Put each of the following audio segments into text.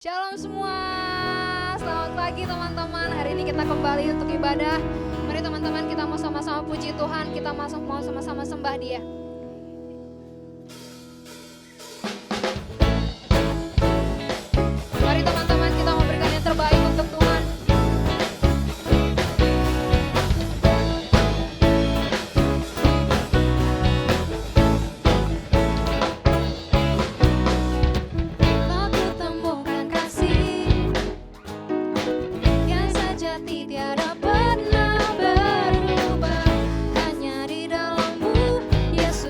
Shalom semua, selamat pagi teman-teman. Hari ini kita kembali untuk ibadah. Mari teman-teman kita mau sama-sama puji Tuhan, kita mau sama-sama sembah Dia. Mari teman-teman kita mau berikan yang terbaik untuk Tuhan. Tiada pernah berubah, hanya di dalam-Mu Yesus.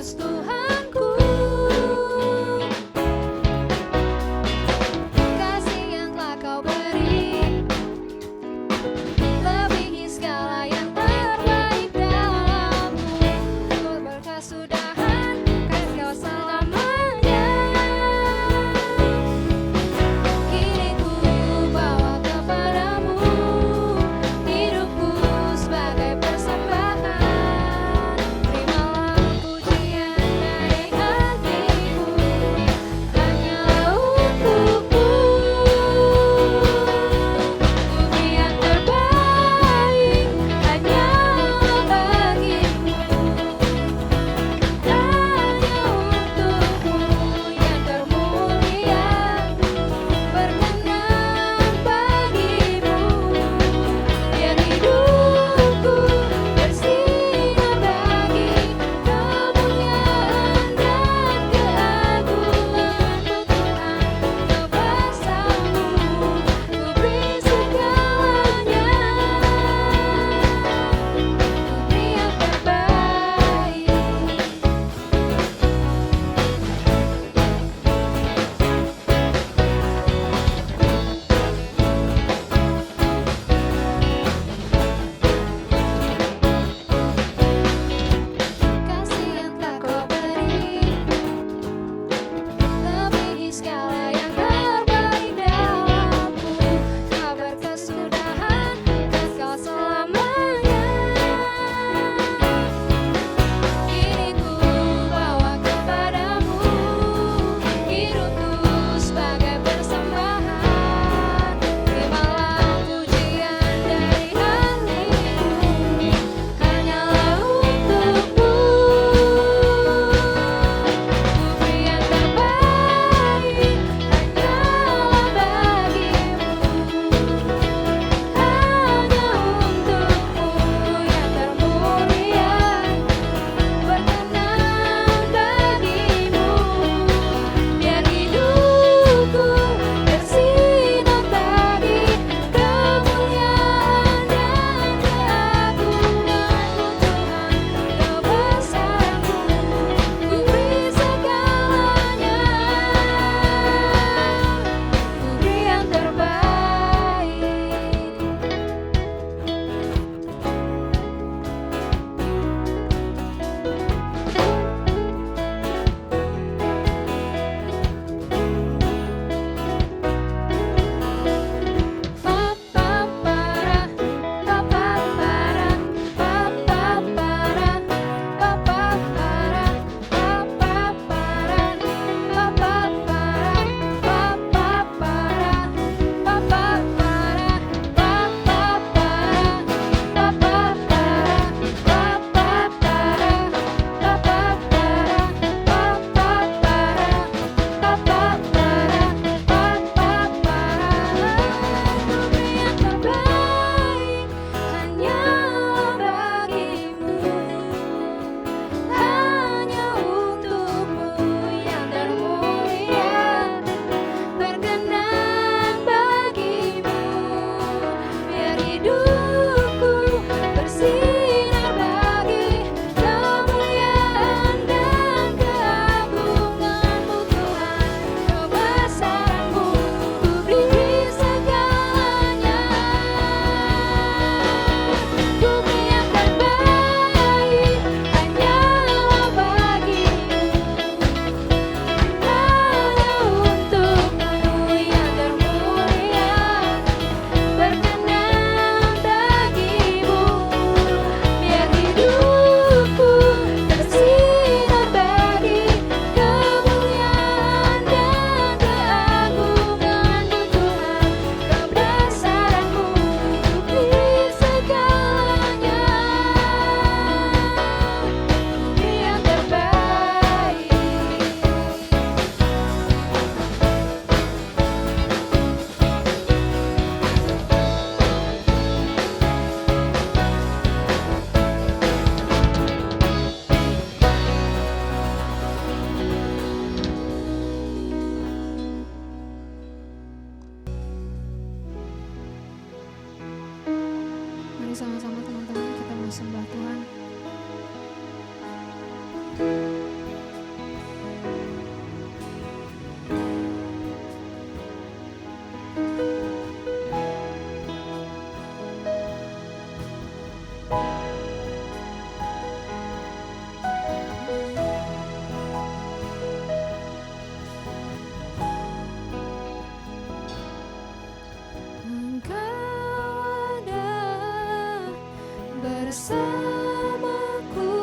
bersamaku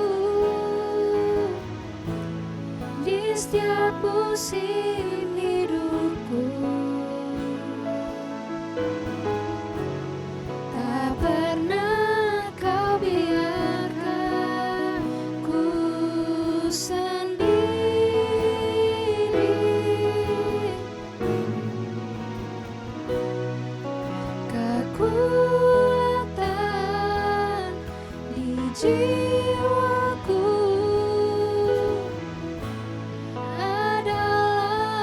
di setiap musim hidupku. Tak pernah kau biarkan ku sendiri. Kekuatan di jiwaku adalah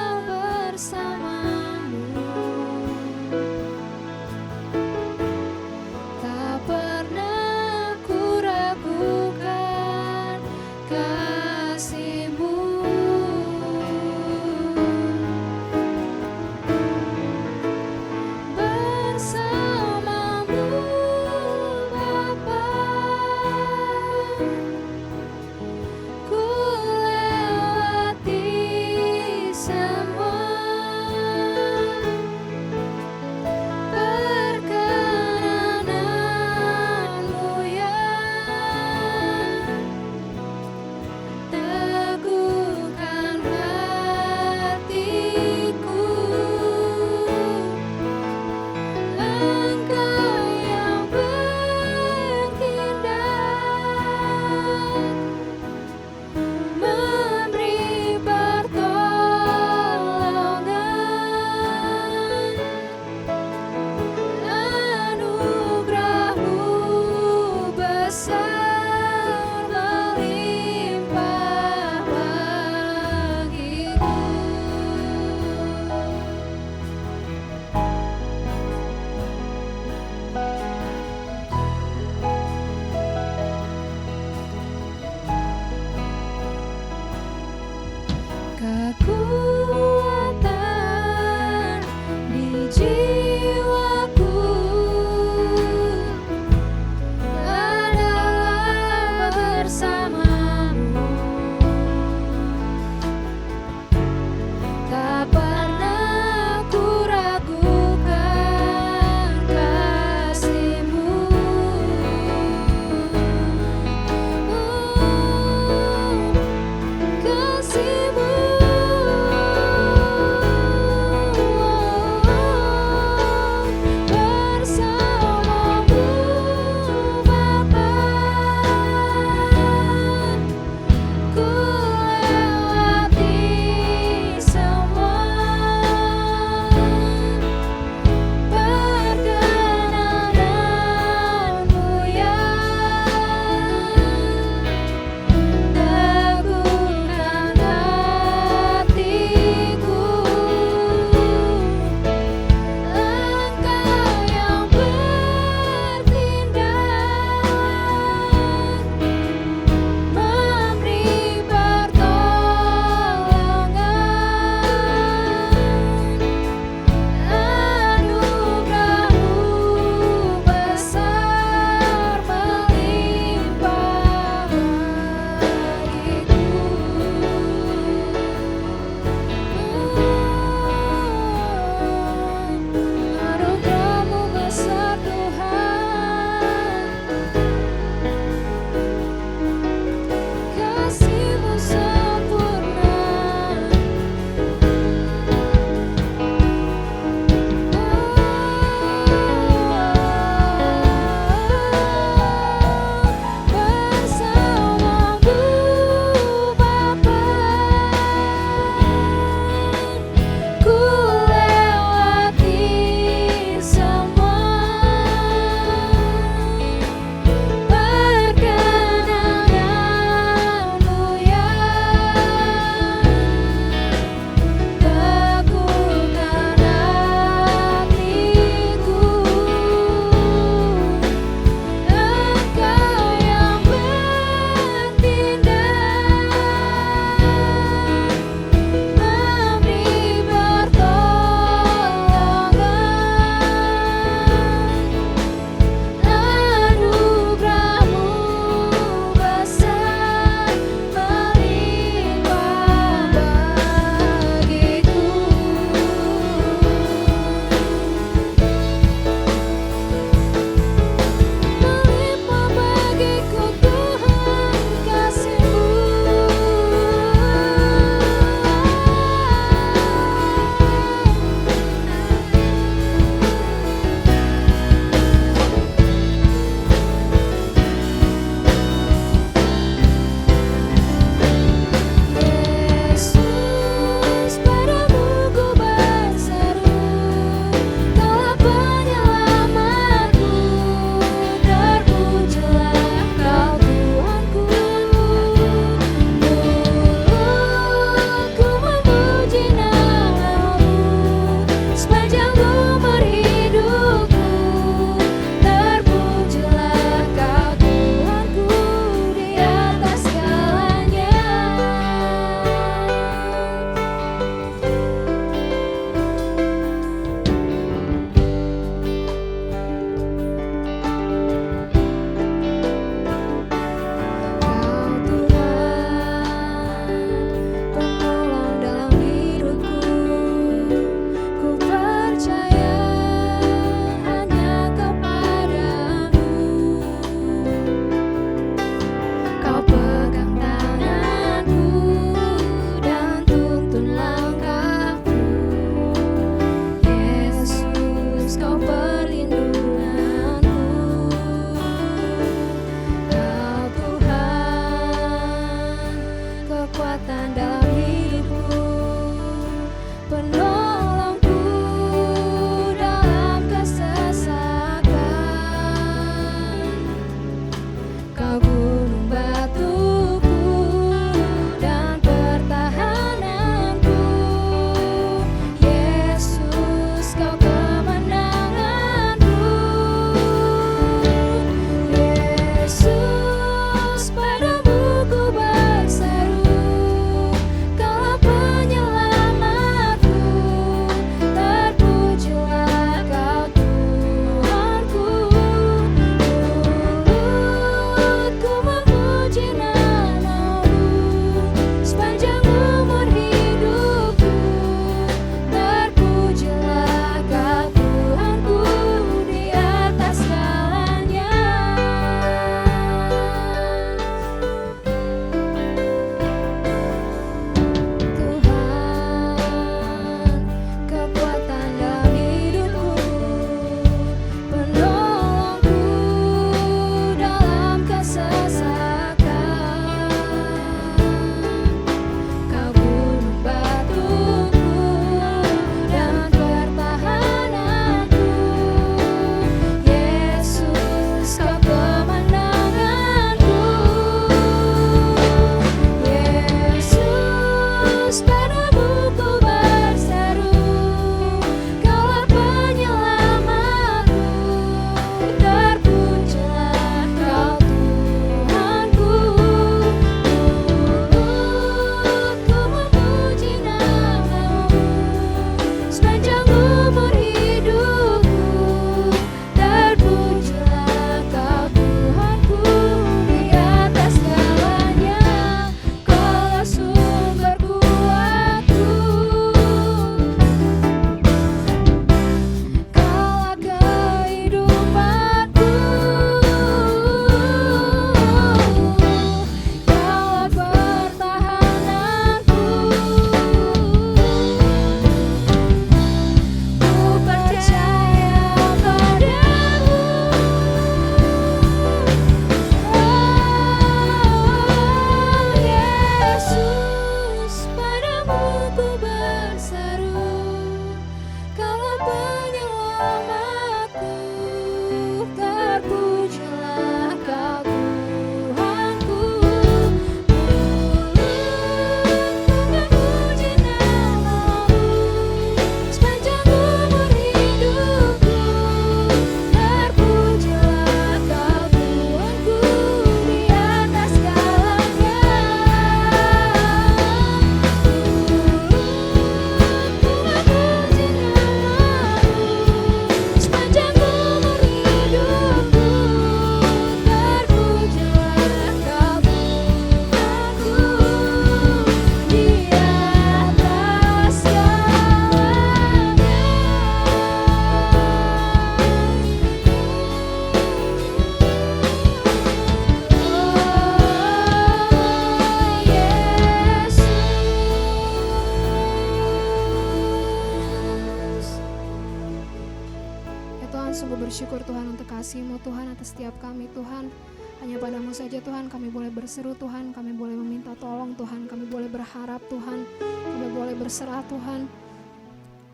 sungguh bersyukur Tuhan untuk kasih-Mu Tuhan atas setiap kami Tuhan. Hanya padamu saja Tuhan kami boleh berseru Tuhan, kami boleh meminta tolong Tuhan, kami boleh berharap Tuhan, kami boleh berserah Tuhan.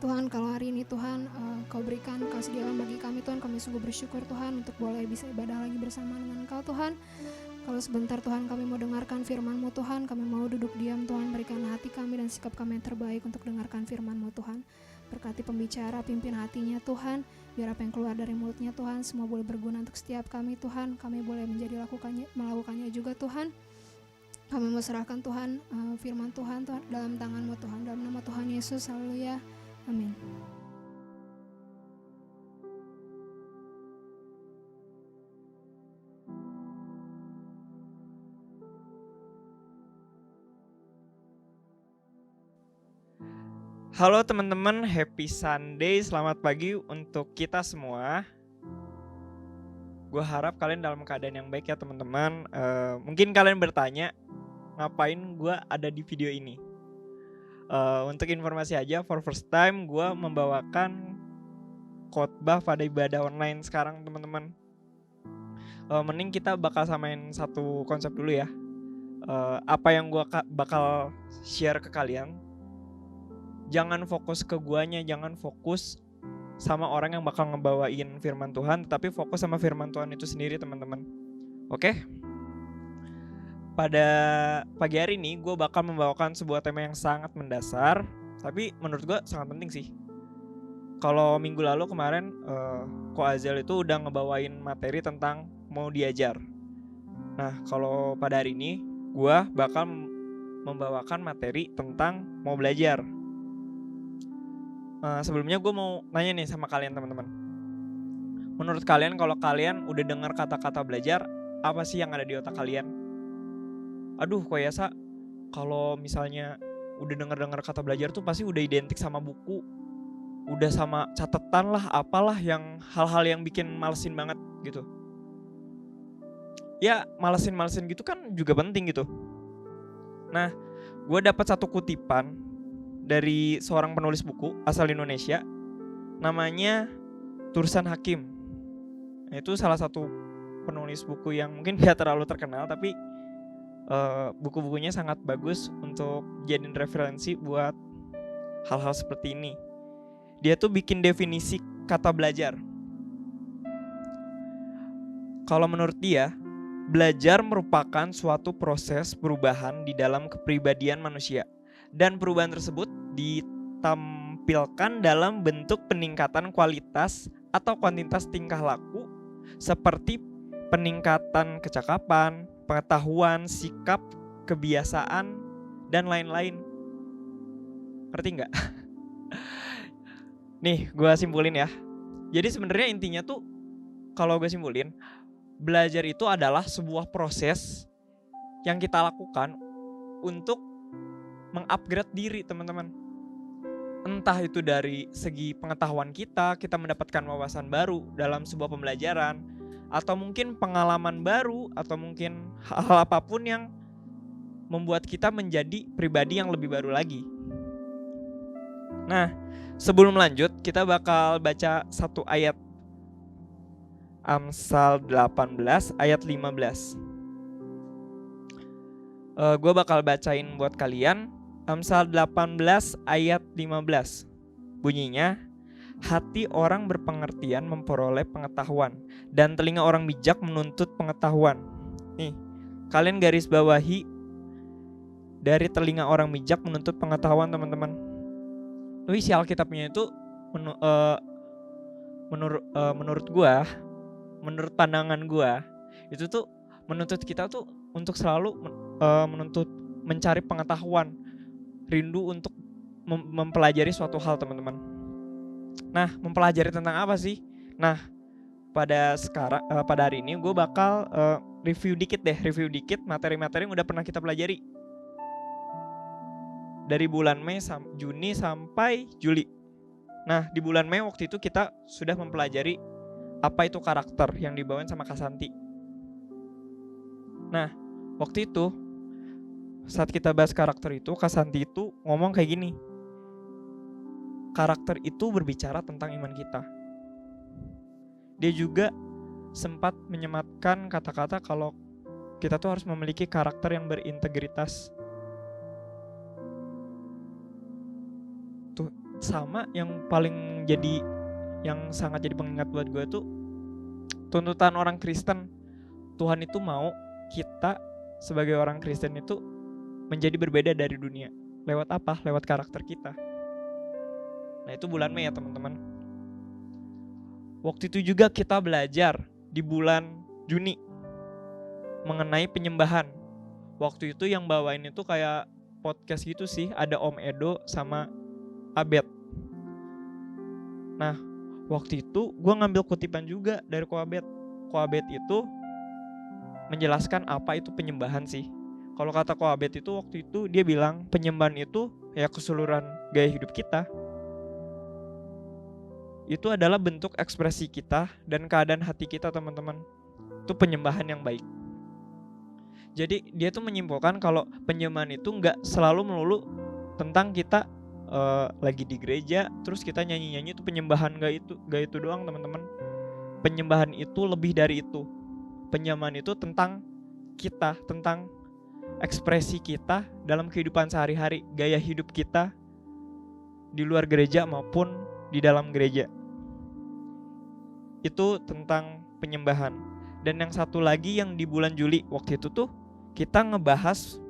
Tuhan kalau hari ini Tuhan Kau berikan kesediaan bagi kami Tuhan, kami sungguh bersyukur Tuhan untuk boleh bisa ibadah lagi bersama dengan Kau Tuhan. Kalau sebentar Tuhan kami mau dengarkan firman-Mu Tuhan, kami mau duduk diam Tuhan, berikan hati kami dan sikap kami yang terbaik untuk dengarkan firman-Mu Tuhan. Berkati pembicara, pimpin hatinya Tuhan, biar apa yang keluar dari mulutnya Tuhan semua boleh berguna untuk setiap kami Tuhan. Kami boleh menjadi melakukannya juga Tuhan. Kami mau serahkan Tuhan firman Tuhan dalam tangan-Mu Tuhan, dalam nama Tuhan Yesus, haleluya, amin. Halo teman-teman, happy Sunday, selamat pagi untuk kita semua. Gue harap kalian dalam keadaan yang baik ya teman-teman. Mungkin kalian bertanya, ngapain gue ada di video ini? Untuk informasi aja, for first time gue membawakan khotbah pada ibadah online sekarang teman-teman. Mending kita bakal samain satu konsep dulu ya. Apa yang gue bakal share ke kalian, jangan fokus ke guanya, jangan fokus sama orang yang bakal ngebawain firman Tuhan, tapi fokus sama firman Tuhan itu sendiri teman-teman. Oke? Pada pagi hari ini gue bakal membawakan sebuah tema yang sangat mendasar, tapi menurut gue sangat penting sih. Kalau minggu lalu kemarin Ko Azel itu udah ngebawain materi tentang mau diajar. Nah kalau pada hari ini gue bakal membawakan materi tentang mau belajar. Sebelumnya gue mau nanya nih sama kalian teman-teman. Menurut kalian kalau kalian udah dengar kata-kata belajar, apa sih yang ada di otak kalian? Aduh kok ya Sa, kalau misalnya udah dengar kata belajar tuh pasti udah identik sama buku, udah sama catatan lah, apalah yang hal-hal yang bikin malesin banget gitu. Ya malesin gitu kan juga penting gitu. Nah gue dapat satu kutipan dari seorang penulis buku asal Indonesia, namanya Tursan Hakim. Itu salah satu penulis buku yang mungkin gak terlalu terkenal, tapi buku-bukunya sangat bagus untuk jadiin referensi buat hal-hal seperti ini. Dia tuh bikin definisi kata belajar. Kalau menurut dia, belajar merupakan suatu proses perubahan di dalam kepribadian manusia. Dan perubahan tersebut ditampilkan dalam bentuk peningkatan kualitas atau kuantitas tingkah laku seperti peningkatan kecakapan, pengetahuan, sikap, kebiasaan, dan lain-lain. Ngerti nggak? Nih, gue simpulin ya. Jadi sebenarnya intinya tuh, kalau gue simpulin, belajar itu adalah sebuah proses yang kita lakukan untuk mengupgrade diri teman-teman. Entah itu dari segi pengetahuan kita mendapatkan wawasan baru dalam sebuah pembelajaran, atau mungkin pengalaman baru, atau mungkin hal-hal apapun yang membuat kita menjadi pribadi yang lebih baru lagi. Nah, sebelum lanjut, kita bakal baca satu ayat. Amsal 18 ayat 15. Gue bakal bacain buat kalian. Amsal 18 ayat 15. Bunyinya, hati orang berpengertian memperoleh pengetahuan, dan telinga orang bijak menuntut pengetahuan. Nih, kalian garis bawahi dari telinga orang bijak menuntut pengetahuan teman-teman. Isi Alkitabnya itu menurut gua, menurut pandangan gua, itu tuh menuntut kita tuh untuk selalu menuntut mencari pengetahuan, rindu untuk mempelajari suatu hal teman-teman. Nah, mempelajari tentang apa sih? Nah, pada hari ini gue bakal review dikit materi-materi yang udah pernah kita pelajari dari bulan Mei Juni sampai Juli. Nah, di bulan Mei waktu itu kita sudah mempelajari apa itu karakter yang dibawain sama Kak Santi. Nah, waktu itu saat kita bahas karakter itu, Kak Santi itu ngomong kayak gini. Karakter itu berbicara tentang iman kita. dia juga sempat menyematkan kata-kata kalau kita tuh harus memiliki karakter yang berintegritas. Tuh sama yang paling jadi, yang sangat jadi pengingat buat gue tuh tuntutan orang Kristen. Tuhan itu mau kita sebagai orang Kristen itu menjadi berbeda dari dunia. Lewat apa? Lewat karakter kita. Nah itu bulan Mei ya teman-teman. Waktu itu juga kita belajar di bulan Juni mengenai penyembahan. Waktu itu yang bawain itu kayak podcast gitu sih, ada Om Edo sama Abed. Nah waktu itu gue ngambil kutipan juga dari Ko Abed. Ko Abed itu menjelaskan apa itu penyembahan sih. Kalau kata Ko Abed itu waktu itu dia bilang penyembahan itu ya keseluruhan gaya hidup kita. Itu adalah bentuk ekspresi kita dan keadaan hati kita teman-teman. Itu penyembahan yang baik. Jadi dia tuh menyimpulkan kalau penyembahan itu gak selalu melulu tentang kita lagi di gereja terus kita nyanyi-nyanyi, itu penyembahan gak itu doang teman-teman. Penyembahan itu lebih dari itu. Penyembahan itu tentang kita, tentang ekspresi kita dalam kehidupan sehari-hari, gaya hidup kita di luar gereja maupun di dalam gereja. Itu tentang penyembahan. Dan yang satu lagi yang di bulan Juli waktu itu tuh kita ngebahas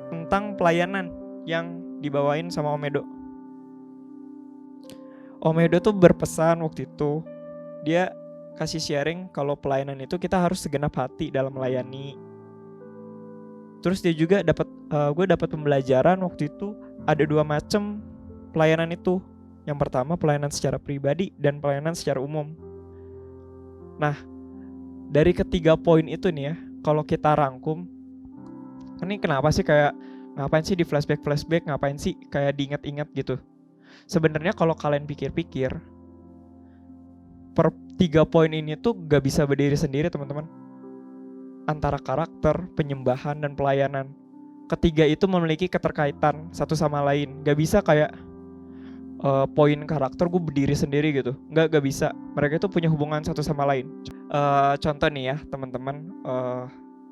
tentang pelayanan yang dibawain sama Om Edo. Om Edo tuh berpesan waktu itu, dia kasih sharing kalau pelayanan itu kita harus segenap hati dalam melayani. Terus dia juga gue dapat pembelajaran waktu itu ada 2 macam pelayanan itu. Yang pertama pelayanan secara pribadi dan pelayanan secara umum. Nah, dari ketiga poin itu nih ya, kalau kita rangkum, ini kenapa sih kayak ngapain sih di flashback, ngapain sih kayak diingat-ingat gitu. Sebenarnya kalau kalian pikir-pikir, per 3 poin ini tuh gak bisa berdiri sendiri teman-teman. Antara karakter, penyembahan, dan pelayanan. Ketiga itu memiliki keterkaitan satu sama lain. Gak bisa kayak poin karakter gue berdiri sendiri gitu. Gak bisa. Mereka itu punya hubungan satu sama lain. Contoh nih ya teman-teman,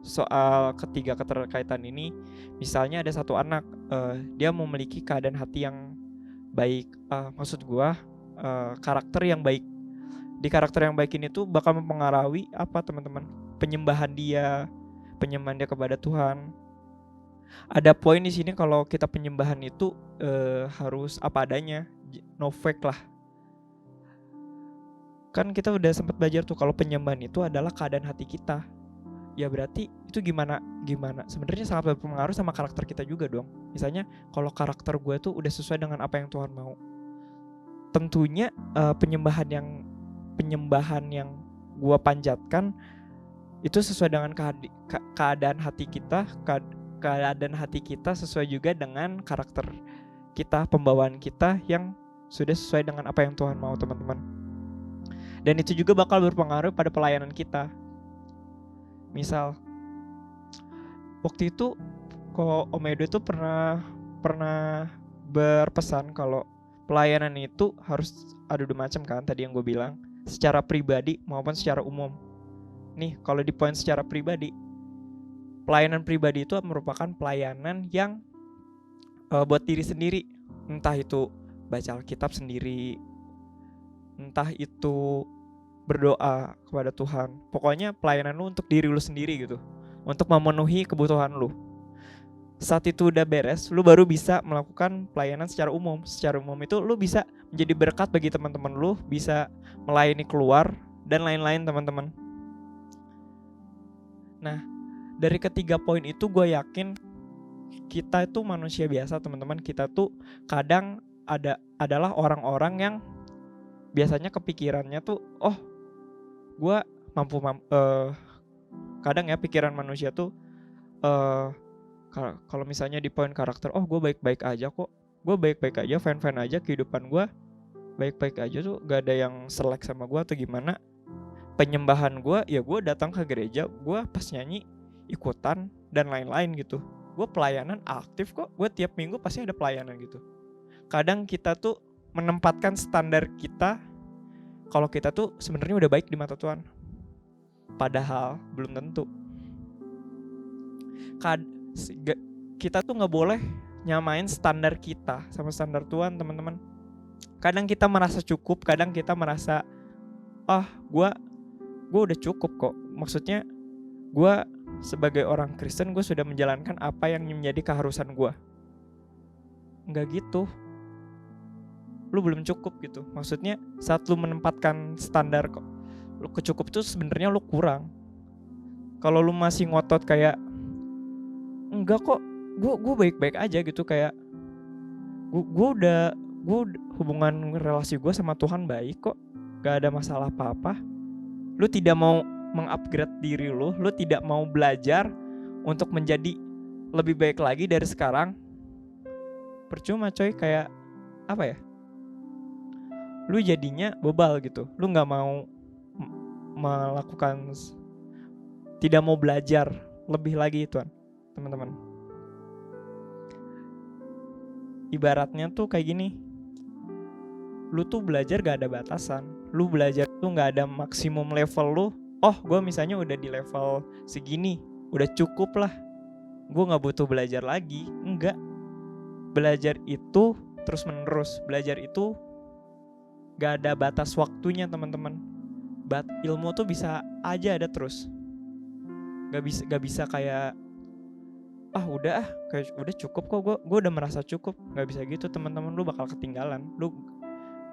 soal ketiga keterkaitan ini. Misalnya ada satu anak, dia memiliki keadaan hati yang baik. Maksud gue karakter yang baik. Di karakter yang baik ini tuh bakal mempengaruhi apa teman-teman? Penyembahan dia kepada Tuhan. Ada poin di sini kalau kita penyembahan itu harus apa adanya, no fake lah. Kan kita udah sempat belajar tuh kalau penyembahan itu adalah keadaan hati kita. Ya berarti itu gimana? Sebenarnya sangat berpengaruh sama karakter kita juga dong. Misalnya kalau karakter gue tuh udah sesuai dengan apa yang Tuhan mau, tentunya penyembahan yang gue panjatkan itu sesuai dengan keadaan hati kita. Keadaan hati kita sesuai juga dengan karakter kita, pembawaan kita yang sudah sesuai dengan apa yang Tuhan mau teman-teman. Dan itu juga bakal berpengaruh pada pelayanan kita. Misal waktu itu kok Om Edo itu pernah berpesan kalau pelayanan itu harus ada 2 macam kan, tadi yang gue bilang, secara pribadi maupun secara umum. Nih kalau di poin secara pribadi, pelayanan pribadi itu merupakan pelayanan yang buat diri sendiri. Entah itu baca Alkitab sendiri, entah itu berdoa kepada Tuhan. Pokoknya pelayanan lu untuk diri lu sendiri gitu, untuk memenuhi kebutuhan lu. Saat itu udah beres, lu baru bisa melakukan pelayanan secara umum. Secara umum itu lu bisa menjadi berkat bagi teman-teman lu, bisa melayani keluar dan lain-lain teman-teman. Nah, dari ketiga poin itu gue yakin kita itu manusia biasa teman-teman. Kita tuh kadang adalah orang-orang yang biasanya kepikirannya tuh, oh gue kadang ya pikiran manusia tuh kalau misalnya di poin karakter, oh gue baik-baik aja kok, gue baik-baik aja, fine-fine aja, kehidupan gue baik-baik aja tuh, gak ada yang selek sama gue atau gimana. Penyembahan gue, ya gue datang ke gereja, gue pas nyanyi ikutan dan lain-lain gitu. Gue pelayanan aktif kok, gue tiap minggu pasti ada pelayanan gitu. Kadang kita tuh menempatkan standar kita kalau kita tuh sebenarnya udah baik di mata Tuhan. Padahal belum tentu. Kita tuh nggak boleh nyamain standar kita sama standar Tuhan, teman-teman. Kadang kita merasa cukup, kadang kita merasa gue udah cukup kok. Maksudnya gue sebagai orang Kristen gue sudah menjalankan apa yang menjadi keharusan gue. Enggak gitu. Lu belum cukup gitu. Maksudnya saat lu menempatkan standar kok lu kecukup itu sebenarnya lu kurang. Kalau lu masih ngotot kayak enggak kok, gue baik-baik aja gitu, kayak gue udah hubungan relasi gue sama Tuhan baik kok, gak ada masalah apa-apa. Lu tidak mau mengupgrade diri lu tidak mau belajar untuk menjadi lebih baik lagi dari sekarang. Percuma coy, kayak apa ya? Lu jadinya bebal gitu. Lu gak mau melakukan, tidak mau belajar lebih lagi Tuhan, teman-teman. Ibaratnya tuh kayak gini, lu tuh belajar gak ada batasan. Lu belajar tuh gak ada maksimum level lu. Gue misalnya udah di level segini, udah cukup lah, gue gak butuh belajar lagi. Enggak. Belajar itu terus menerus. Belajar itu gak ada batas waktunya, teman-teman. Ilmu tuh bisa aja ada terus. Gak bisa kayak udah cukup kok, gue udah merasa cukup. Gak bisa gitu, teman-teman. Lu bakal ketinggalan, lu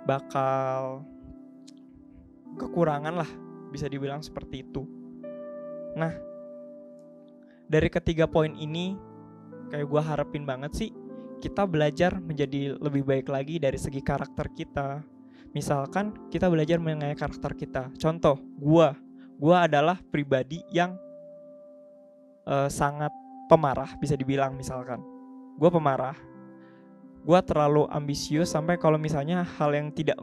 bakal kekurangan lah, bisa dibilang seperti itu. Nah, dari ketiga poin ini kayak gue harapin banget sih kita belajar menjadi lebih baik lagi dari segi karakter kita. Misalkan kita belajar mengenai karakter kita. Contoh, gue adalah pribadi yang sangat pemarah, bisa dibilang. Misalkan gue pemarah, gue terlalu ambisius sampai kalau misalnya hal yang tidak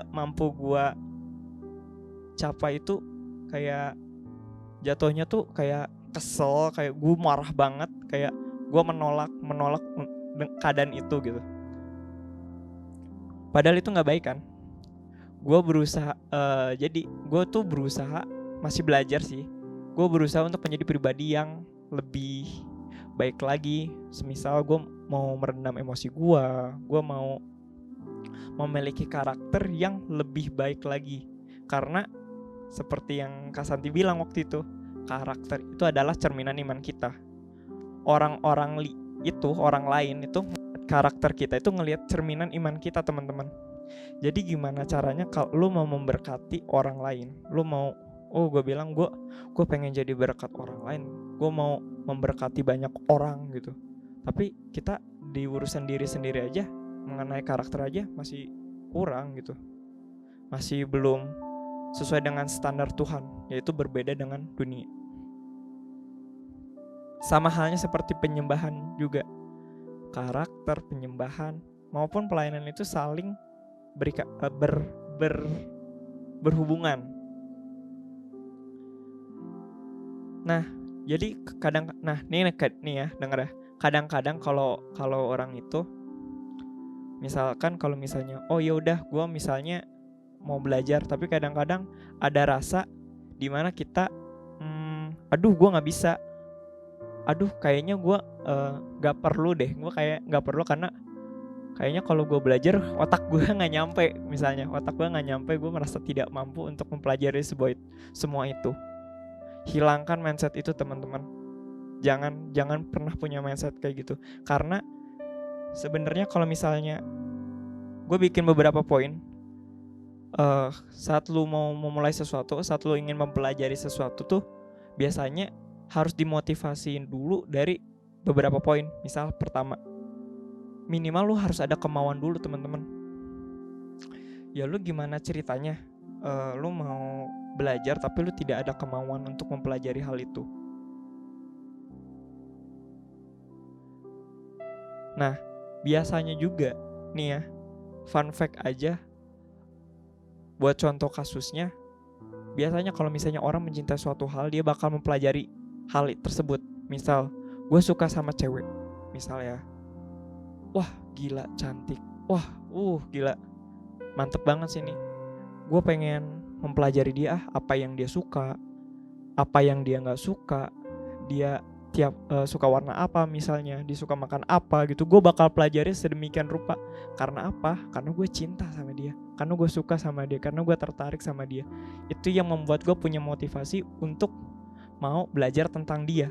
mampu gue capai itu kayak jatuhnya tuh kayak kesel, kayak gue marah banget, kayak gue menolak keadaan itu gitu. Padahal itu nggak baik kan. Gue berusaha gue tuh berusaha, masih belajar sih. Gue berusaha untuk menjadi pribadi yang lebih baik lagi. Semisal gue mau meredam emosi gue mau memiliki karakter yang lebih baik lagi. Karena seperti yang Kak Santi bilang waktu itu, karakter itu adalah cerminan iman kita. Orang lain itu karakter kita itu ngelihat cerminan iman kita, teman-teman. Jadi gimana caranya kalau lu mau memberkati orang lain, lu mau gue pengen jadi berkat orang lain, gue mau memberkati banyak orang gitu. Tapi kita di urusan diri sendiri aja, mengenai karakter aja masih kurang gitu. Masih belum sesuai dengan standar Tuhan, yaitu berbeda dengan dunia. Sama halnya seperti penyembahan juga. Karakter, penyembahan maupun pelayanan itu saling berhubungan. Nah, jadi denger ya. Kadang-kadang kalau orang itu misalkan kalau misalnya ya udah gue misalnya mau belajar, tapi kadang-kadang ada rasa di mana kita gue nggak bisa, kayaknya gue nggak perlu deh, gue kayak nggak perlu karena kayaknya kalau gue belajar otak gue nggak nyampe, gue merasa tidak mampu untuk mempelajari semua itu. Hilangkan mindset itu, teman-teman. Jangan pernah punya mindset kayak gitu. Karena sebenarnya kalau misalnya gue bikin beberapa poin, saat lu mau memulai sesuatu, saat lu ingin mempelajari sesuatu tuh biasanya harus dimotivasiin dulu dari beberapa poin. Misal pertama, minimal lu harus ada kemauan dulu, teman-teman. Ya lu gimana ceritanya lu mau belajar tapi lu tidak ada kemauan untuk mempelajari hal itu. Nah, biasanya juga nih ya, fun fact aja buat contoh kasusnya, biasanya kalau misalnya orang mencintai suatu hal, dia bakal mempelajari hal tersebut. Misal, gue suka sama cewek, misal ya, wah gila cantik, wah gila mantep banget sih nih. Gue pengen mempelajari dia, apa yang dia suka, apa yang dia nggak suka, dia suka warna apa misalnya, dia suka makan apa gitu. Gue bakal pelajari sedemikian rupa. Karena apa? Karena gue cinta sama dia, karena gue suka sama dia, karena gue tertarik sama dia. Itu yang membuat gue punya motivasi untuk mau belajar tentang dia.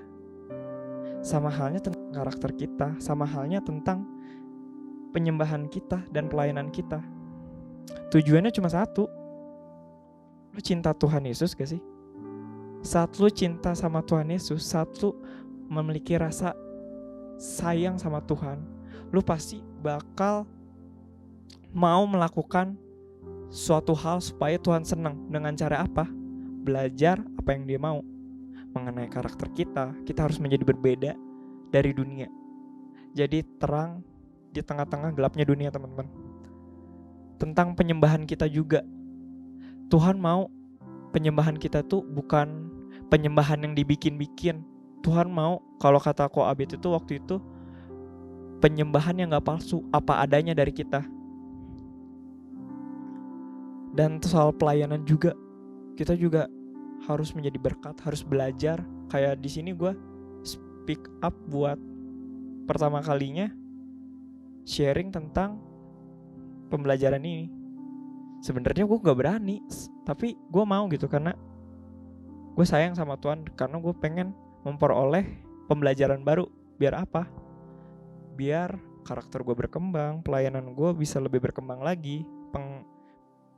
Sama halnya tentang karakter kita, sama halnya tentang penyembahan kita dan pelayanan kita. Tujuannya cuma satu. Lu cinta Tuhan Yesus gak sih? Saat lu cinta sama Tuhan Yesus, saat lu memiliki rasa sayang sama Tuhan, lu pasti bakal mau melakukan suatu hal supaya Tuhan senang. Dengan cara apa? Belajar apa yang dia mau. Mengenai karakter kita harus menjadi berbeda dari dunia. Jadi terang di tengah-tengah gelapnya dunia, teman-teman. Tentang penyembahan kita juga, Tuhan mau penyembahan kita tuh bukan penyembahan yang dibikin-bikin. Tuhan mau, kalau kata Ko Abed itu waktu itu, penyembahan yang gak palsu, apa adanya dari kita. Dan soal pelayanan juga, kita juga harus menjadi berkat, harus belajar. Kayak di sini gue speak up buat pertama kalinya sharing tentang pembelajaran ini. Sebenarnya gue gak berani, tapi gue mau gitu karena gue sayang sama Tuhan, karena gue pengen memperoleh pembelajaran baru. Biar apa? Biar karakter gue berkembang, pelayanan gue bisa lebih berkembang lagi,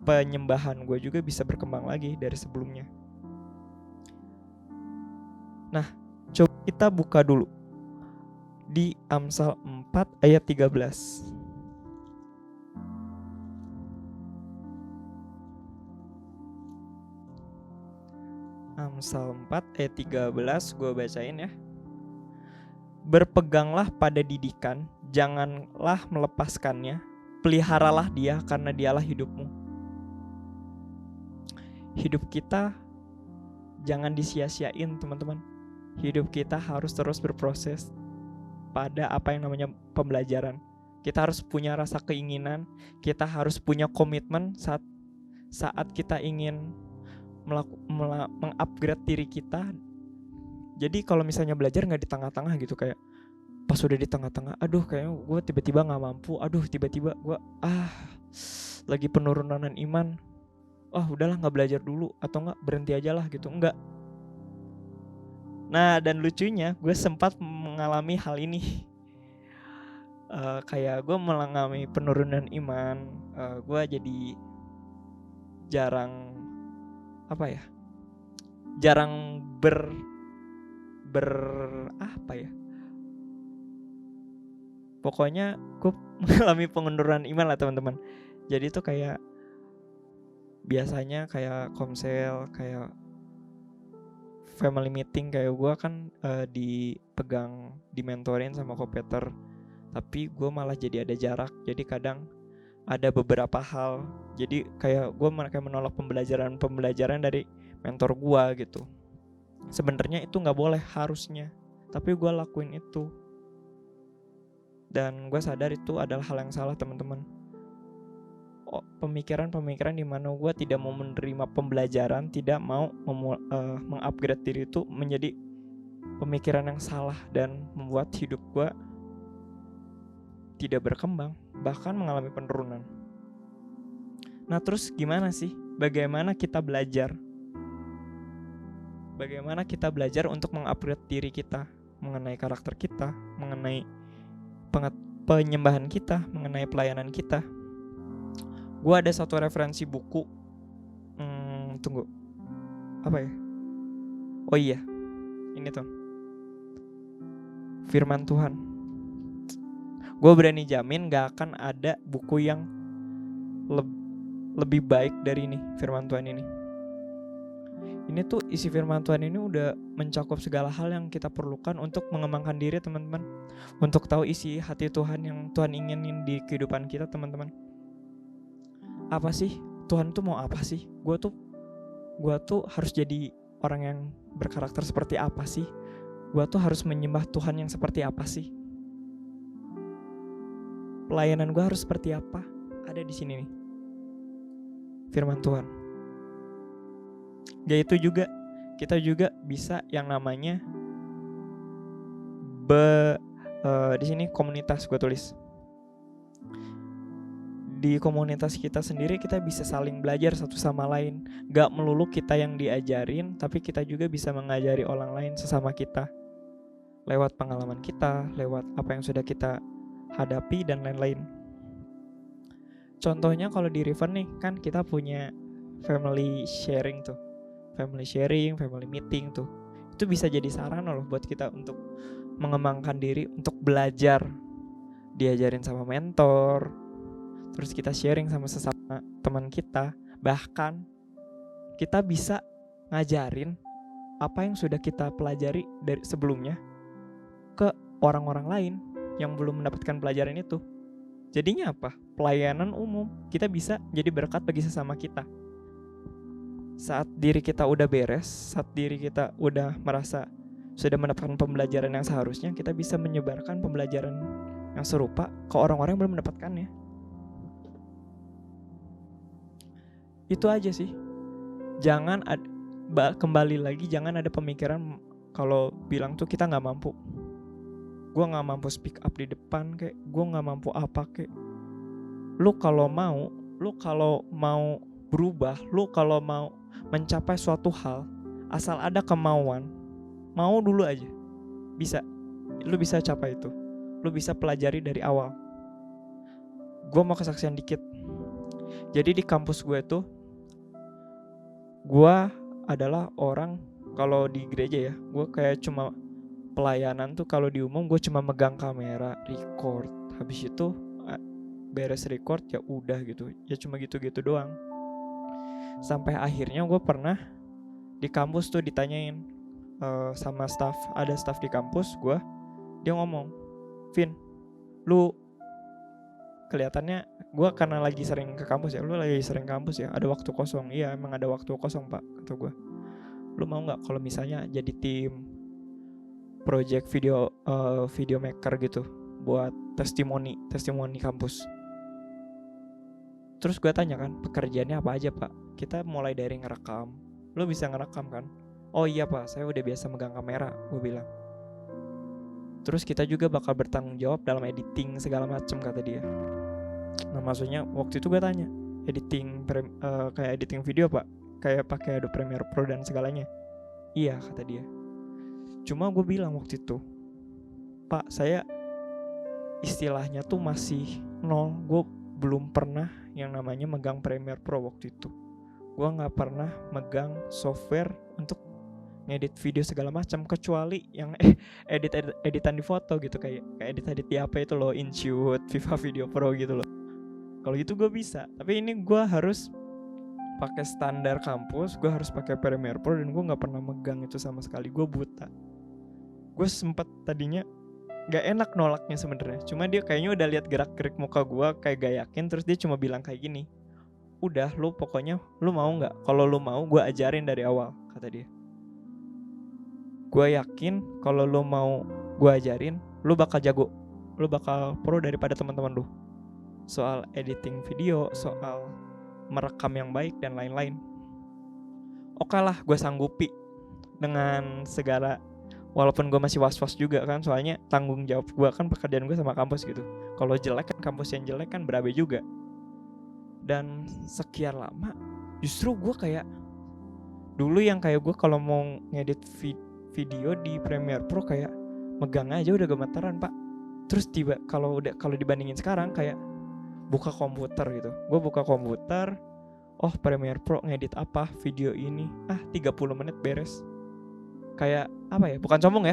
penyembahan gue juga bisa berkembang lagi dari sebelumnya. Nah, coba kita buka dulu di Amsal 4 ayat 13. Amsal 4 ayat 13 gue bacain ya. Berpeganglah pada didikan, janganlah melepaskannya. Peliharalah dia karena dialah hidupmu. Hidup kita jangan disia-siain, teman-teman. Hidup kita harus terus berproses pada apa yang namanya pembelajaran. Kita harus punya rasa keinginan, kita harus punya komitmen saat kita ingin mengupgrade diri kita. Jadi kalau misalnya belajar gak di tengah-tengah gitu, kayak pas udah di tengah-tengah, aduh kayaknya gue tiba-tiba gak mampu, aduh tiba-tiba gue lagi penurunan iman, udahlah gak belajar dulu, atau gak berhenti aja lah gitu. Enggak. Nah, dan lucunya gue sempat mengalami hal ini. Kayak gue mengalami penurunan iman, gue jadi jarang pokoknya gue mengalami penurunan iman lah, teman-teman. Jadi tuh kayak biasanya kayak komsel, kayak family meeting, kayak gue kan dimentorin sama Ko-Peter, tapi gue malah jadi ada jarak. Jadi kadang ada beberapa hal, jadi kayak gue menolak pembelajaran dari mentor gue gitu. Sebenarnya itu nggak boleh harusnya, tapi gue lakuin itu. Dan gue sadar itu adalah hal yang salah, teman-teman. Pemikiran di mana gue tidak mau menerima pembelajaran, tidak mau mengupgrade diri itu menjadi pemikiran yang salah dan membuat hidup gue tidak berkembang, bahkan mengalami penurunan. Nah, terus gimana sih? Bagaimana kita belajar? Bagaimana kita belajar untuk mengupgrade diri kita mengenai karakter kita, mengenai penyembahan kita, mengenai pelayanan kita? Gue ada satu referensi buku. Tunggu. Apa ya? Oh iya, ini tuh Firman Tuhan. Gue berani jamin gak akan ada buku yang lebih baik dari ini, Firman Tuhan ini. Ini tuh isi Firman Tuhan ini udah mencakup segala hal yang kita perlukan untuk mengembangkan diri, teman-teman. Untuk tahu isi hati Tuhan yang Tuhan inginin di kehidupan kita, teman-teman. Apa sih? Tuhan tuh mau apa sih? Gue tuh harus jadi orang yang berkarakter seperti apa sih? Gue tuh harus menyembah Tuhan yang seperti apa sih? Pelayanan gue harus seperti apa? Ada di sini nih. firman Tuhan. Yaitu juga kita juga bisa yang namanya di sini komunitas gue tulis. Di komunitas kita sendiri kita bisa saling belajar satu sama lain. Gak melulu kita yang diajarin, tapi kita juga bisa mengajari orang lain sesama kita. Lewat pengalaman kita, lewat apa yang sudah kita hadapi dan lain-lain. Contohnya kalau di River nih, kan kita punya family sharing tuh. Family sharing, family meeting tuh. Itu bisa jadi sarana loh buat kita untuk mengembangkan diri, untuk belajar. Diajarin sama mentor, terus kita sharing sama sesama teman kita. Bahkan kita bisa ngajarin apa yang sudah kita pelajari dari sebelumnya ke orang-orang lain yang belum mendapatkan pelajaran itu. Jadinya apa? Pelayanan umum. Kita bisa jadi berkat bagi sesama kita. Saat diri kita udah beres, saat diri kita udah merasa sudah mendapatkan pembelajaran yang seharusnya, kita bisa menyebarkan pembelajaran yang serupa ke orang-orang yang belum mendapatkannya. Itu aja sih. Jangan kembali lagi, jangan ada pemikiran kalau bilang tuh kita gak mampu. Gue gak mampu speak up di depan, kayak gue gak mampu apa, kayak lu kalau mau berubah, lu kalau mau mencapai suatu hal, asal ada kemauan, mau dulu aja, bisa. Lu bisa capai itu. Lu bisa pelajari dari awal. Gue mau kesaksian dikit. Jadi di kampus gue tuh, gue adalah orang, kalau di gereja ya, gue kayak cuma pelayanan tuh kalau di umum gue cuma megang kamera, record, habis itu beres record ya udah gitu, ya cuma gitu-gitu doang. Sampai akhirnya gue pernah di kampus tuh ditanyain sama staff, ada staff di kampus gue, dia ngomong, Vin, lu kelihatannya, gue karena lagi sering ke kampus ya, lu lagi sering kampus ya, ada waktu kosong. Iya emang ada waktu kosong pak, kata gue. Lu mau nggak kalau misalnya jadi tim project video maker gitu buat testimoni kampus. Terus gue tanya kan, pekerjaannya apa aja pak? Kita mulai dari ngerekam. Lu bisa ngerekam kan? Oh iya pak, saya udah biasa megang kamera, gue bilang. Terus kita juga bakal bertanggung jawab dalam editing segala macem, kata dia. Nah maksudnya waktu itu gue tanya, editing kayak editing video pak, kayak pakai Adobe Premiere Pro dan segalanya. Iya, kata dia. Cuma gue bilang waktu itu, Pak, saya istilahnya tuh masih nol. Gue belum pernah yang namanya megang Premiere Pro waktu itu. Gue gak pernah megang software untuk ngedit video segala macam, kecuali yang editan di foto gitu, kayak edit di HP itu loh, InShoot, Viva Video Pro gitu loh. Kalau gitu gue bisa, tapi ini gue harus pakai standar kampus, gue harus pakai Premiere Pro, dan gue nggak pernah megang itu sama sekali. Gue buta. Gue sempet tadinya nggak enak nolaknya sebenarnya, cuma dia kayaknya udah lihat gerak-gerik muka gue kayak gak yakin, terus dia cuma bilang kayak gini, udah lu pokoknya lu mau nggak? Kalau lu mau gue ajarin dari awal, kata dia. Gue yakin kalau lu mau gue ajarin, lu bakal jago, lu bakal pro daripada teman-teman lu. Soal editing video, soal merekam yang baik dan lain-lain. Oke lah, gue sanggupi dengan segala, walaupun gue masih was-was juga kan, soalnya tanggung jawab gue kan pekerjaan gue sama kampus gitu. Kalau jelek kan kampus yang jelek kan berabe juga. Dan sekian lama justru gue kayak dulu yang kayak gue kalau mau ngedit video di Premiere Pro kayak megang aja udah gemeteran pak. Terus tiba kalau dibandingin sekarang kayak buka komputer gitu. Gue buka komputer, oh Premiere Pro ngedit apa video ini, 30 menit beres. Kayak apa ya, bukan sombong,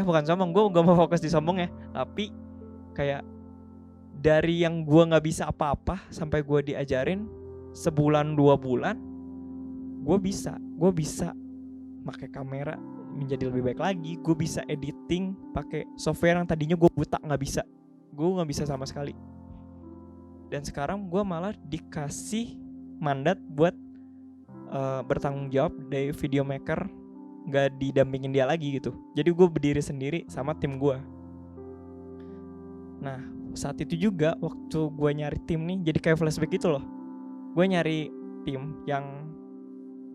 gue gak mau fokus di sombong ya, tapi kayak dari yang gue gak bisa apa-apa sampai gue diajarin sebulan 2 bulan, gue bisa pakai kamera menjadi lebih baik lagi. Gue bisa editing pakai software yang tadinya gue buta, gue gak bisa sama sekali. Dan sekarang gue malah dikasih mandat buat bertanggung jawab dari video maker, gak didampingin dia lagi gitu. Jadi gue berdiri sendiri sama tim gue. Nah saat itu juga waktu gue nyari tim nih, jadi kayak flashback gitu loh. Gue nyari tim yang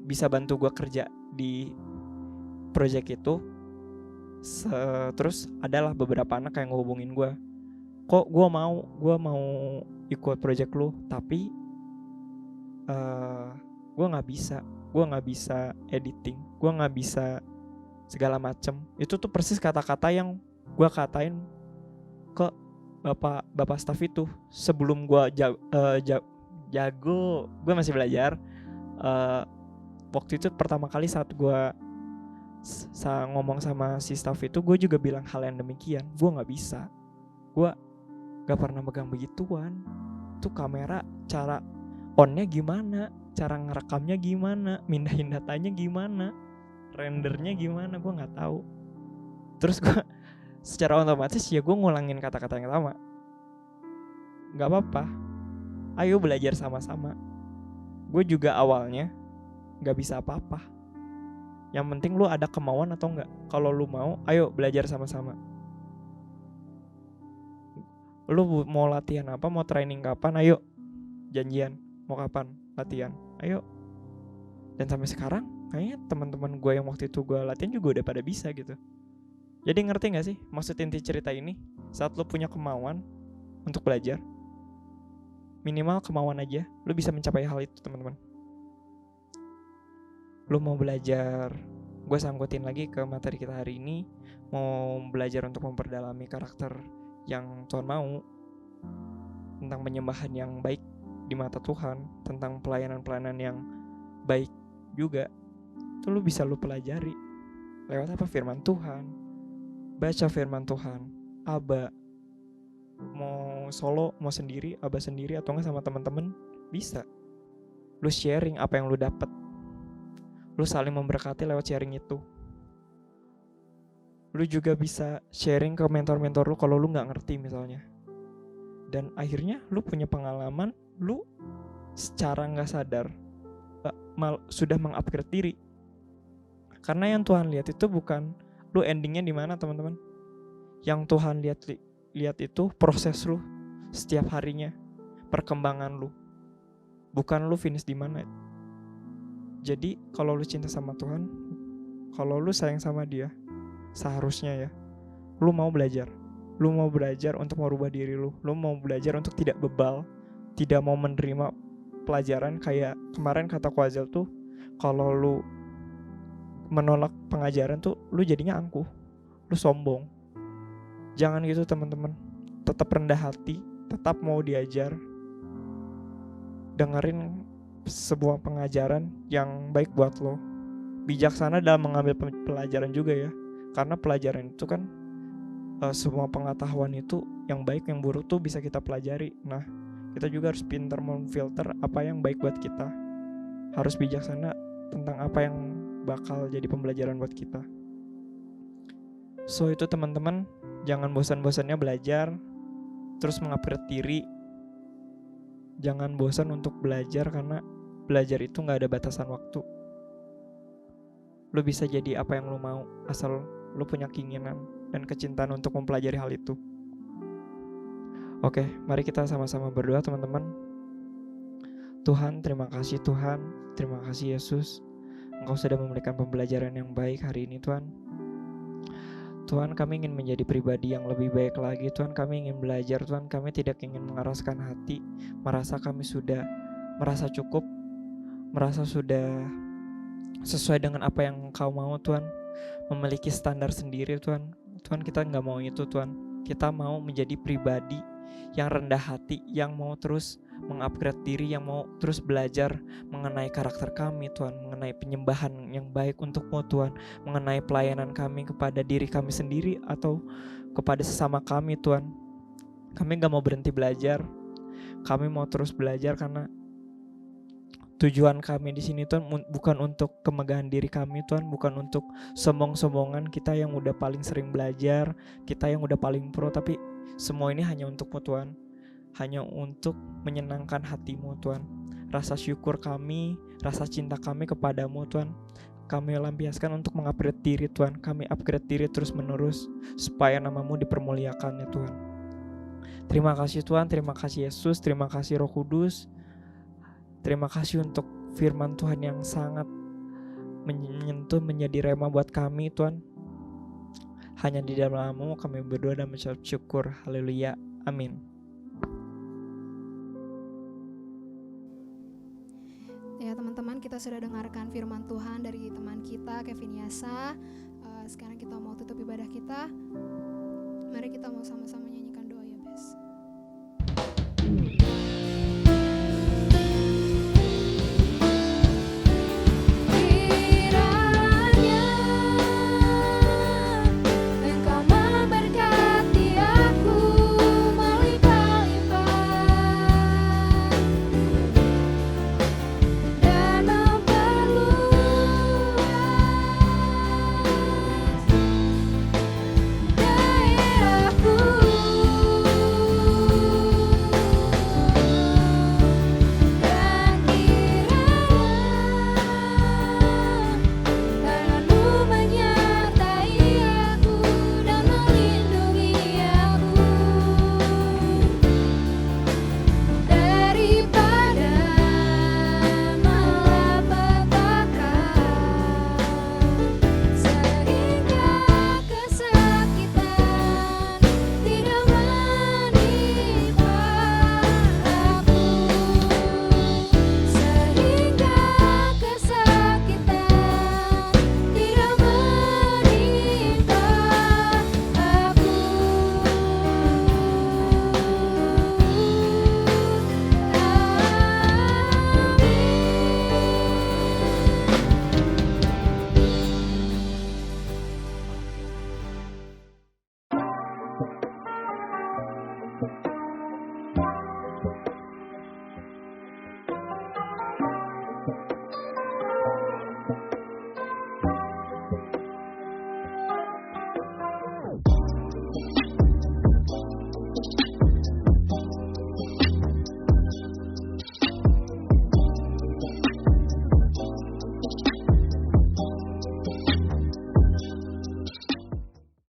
bisa bantu gue kerja di project itu. Terus adalah beberapa anak yang ngehubungin gue, kok gue mau ikut project lu, tapi gue nggak bisa editing, gue nggak bisa segala macem. Itu tuh persis kata-kata yang gue katain ke bapak staff itu sebelum gue jago, gue masih belajar. Waktu itu pertama kali saat gue ngomong sama si staff itu, gue juga bilang hal yang demikian. Gue nggak bisa, gue gak pernah megang begituan. Tuh kamera cara onnya gimana, cara ngerekamnya gimana, mindahin datanya gimana, rendernya gimana, gue nggak tahu. Terus gue secara otomatis ya gue ngulangin kata-kata yang sama. Gak apa-apa, ayo belajar sama-sama. Gue juga awalnya gak bisa apa-apa. Yang penting lu ada kemauan atau enggak. Kalau lu mau, ayo belajar sama-sama. Lu mau latihan apa, mau training kapan, ayo janjian. Mau kapan latihan, ayo. Dan sampai sekarang kayaknya teman-teman gue yang waktu itu gue latihan juga udah pada bisa gitu. Jadi ngerti gak sih maksud inti cerita ini? Saat lu punya kemauan untuk belajar, minimal kemauan aja, lu bisa mencapai hal itu, teman-teman. Lu mau belajar, gue sangkutin lagi ke materi kita hari ini, mau belajar untuk memperdalami karakter yang Tuhan mau, tentang penyembahan yang baik di mata Tuhan, tentang pelayanan-pelayanan yang baik juga. Itu lu bisa lu pelajari lewat apa? Firman Tuhan. Baca firman Tuhan. Aba mau solo, mau sendiri, aba sendiri atau enggak sama teman-teman, bisa. Lu sharing apa yang lu dapat. Lu saling memberkati lewat sharing itu. Lu juga bisa sharing ke mentor-mentor lu kalau lu gak ngerti misalnya. Dan akhirnya lu punya pengalaman, lu secara gak sadar sudah mengupgrade diri. Karena yang Tuhan lihat itu bukan lu endingnya di mana, teman-teman. Yang Tuhan lihat itu proses lu setiap harinya, perkembangan lu. Bukan lu finish di mana. Jadi kalau lu cinta sama Tuhan, kalau lu sayang sama Dia, seharusnya ya, lu mau belajar. Lu mau belajar untuk merubah diri lu. Lu mau belajar untuk tidak bebal, tidak mau menerima pelajaran. Kayak kemarin kata Kwazel tuh, kalau lu menolak pengajaran tuh, lu jadinya angkuh, lu sombong. Jangan gitu, teman-teman. Tetap rendah hati, tetap mau diajar. Dengerin sebuah pengajaran yang baik buat lo. Bijaksana dalam mengambil pelajaran juga ya. Karena pelajaran itu kan semua pengetahuan itu yang baik yang buruk tuh bisa kita pelajari. Nah, kita juga harus pintar memfilter apa yang baik buat kita. Harus bijaksana tentang apa yang bakal jadi pembelajaran buat kita. So itu teman-teman, jangan bosan-bosannya belajar, terus mengupgrade diri. Jangan bosan untuk belajar, karena belajar itu gak ada batasan waktu. Lu bisa jadi apa yang lu mau, asal lu punya keinginan dan kecintaan untuk mempelajari hal itu. Oke, mari kita sama-sama berdoa, teman-teman. Tuhan, terima kasih Tuhan, terima kasih Yesus. Engkau sudah memberikan pembelajaran yang baik hari ini, Tuhan. Tuhan, kami ingin menjadi pribadi yang lebih baik lagi. Tuhan, kami ingin belajar. Tuhan, kami tidak ingin mengeraskan hati, merasa kami sudah merasa cukup, merasa sudah sesuai dengan apa yang Engkau mau, Tuhan. Memiliki standar sendiri, Tuhan. Tuhan, kita gak mau itu, Tuhan. Kita mau menjadi pribadi yang rendah hati, yang mau terus mengupgrade diri, yang mau terus belajar mengenai karakter kami, Tuhan, mengenai penyembahan yang baik untuk-Mu, Tuhan, mengenai pelayanan kami kepada diri kami sendiri atau kepada sesama kami, Tuhan. Kami gak mau berhenti belajar. Kami mau terus belajar karena tujuan kami di sini, Tuhan, bukan untuk kemegahan diri kami, Tuhan, bukan untuk sombong-sombongan kita yang udah paling sering belajar, kita yang udah paling pro, tapi semua ini hanya untuk-Mu, Tuhan. Hanya untuk menyenangkan hati-Mu, Tuhan. Rasa syukur kami, rasa cinta kami kepadamu, Tuhan, kami lampiaskan untuk mengupgrade diri, Tuhan. Kami upgrade diri terus menerus supaya nama-Mu dipermuliakan, ya Tuhan. Terima kasih Tuhan, terima kasih Yesus, terima kasih Roh Kudus. Terima kasih untuk firman Tuhan yang sangat menyentuh, menjadi rema buat kami Tuhan. Hanya di dalam nama-Mu kami berdoa dan mengucap syukur. Haleluya. Amin. Ya teman-teman, kita sudah dengarkan firman Tuhan dari teman kita Kevin Yasa. Sekarang kita mau tutup ibadah kita. Mari kita mau sama-sama nyanyi.